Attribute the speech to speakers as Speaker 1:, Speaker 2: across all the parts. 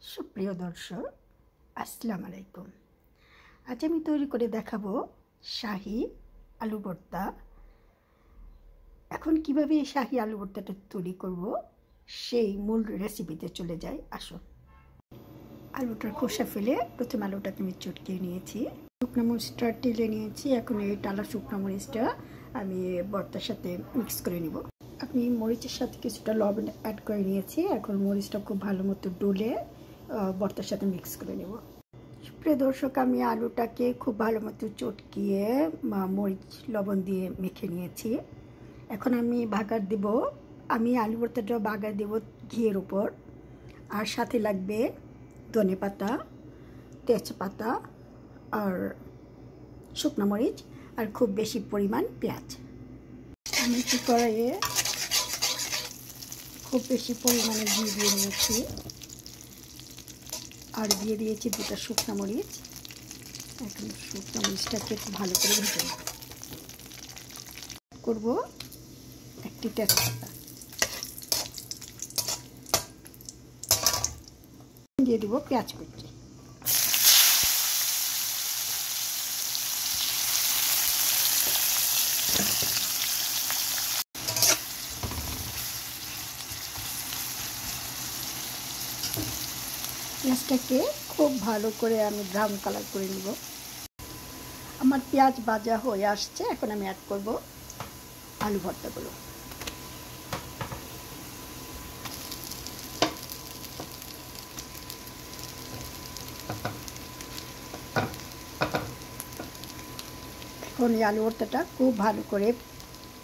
Speaker 1: সুপ্রিয় দর্শক, আসসালামু আলাইকুম। আজ আমি তৈরি করে দেখাবো শাহী আলু ভর্তা। এখন কিভাবে এই শাহী আলু ভর্তাটা তৈরি করব সেই মূল রেসিপিতে চলে যাই। আসুন। আলুটার খোসা ফেলে প্রথমে আলুটাকে আমি চটকিয়ে নিয়েছি, শুকনো মরিচটা টেলে নিয়েছি। এখন এই টালা শুকনো মরিচটা আমি ভর্তার সাথে মিক্স করে নিব। আমি মরিচের সাথে কিছুটা লবণ অ্যাড করে নিয়েছি। এখন মরিচটা খুব ভালো মতো ডলে ভর্তার সাথে মিক্স করে নেব। প্রিয় দর্শক, আমি আলুটাকে খুব ভালো মতো চটকিয়ে মরিচ লবণ দিয়ে মেখে নিয়েছি। এখন আমি বাগার দেব। আমি আলু ভর্তাটা বাগার দেব ঘিয়ের উপর, আর সাথে লাগবে ধনেপাতা, তেজপাতা আর শুকনো মরিচ, আর খুব বেশি পরিমাণ পেঁয়াজ। আমি কড়াইয়ে খুব বেশি পরিমাণে ঘি দিয়ে নিয়েছি, আর দিয়ে দিয়েছি দুটো শুকনো মরিচ। এখন শুকনো মরিচটাকে ভালো করে ভেজে করব একটি তেজপাতা দিয়ে দেবো পেঁয়াজ কুচি। পেঁয়াজটাকে খুব ভালো করে আমি ব্রাউন কালার করে নিব। আমার পেঁয়াজ ভাজা হয়ে আসছে। এখন আমি অ্যাড করব আলু ভর্তাগুলো। এখন এই আলু ভর্তাটা খুব ভালো করে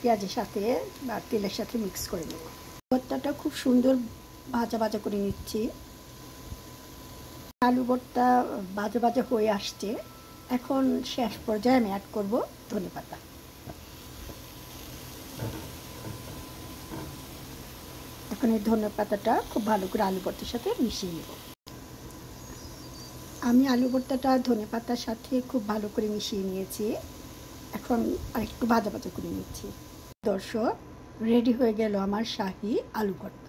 Speaker 1: পেঁয়াজের সাথে বা তেলের সাথে মিক্স করে নেব। ভর্তাটা খুব সুন্দর ভাজা ভাজা করে নিচ্ছি। আলু ভর্তা ভাজা ভাজা হয়ে আসছে। এখন শেষ পর্যায়ে আমি অ্যাড করব ধনেপাতা। এখন এই ধনেপাতাটা খুব ভালো করে আলু ভর্তার সাথে মিশিয়ে নেব। আমি আলু ভর্তাটা ধনেপাতার সাথে খুব ভালো করে মিশিয়ে নিয়েছি। এখন আরেকটু ভাজা ভাজা করে নিচ্ছি। দর্শক, রেডি হয়ে গেল আমার শাহী আলু ভর্তা।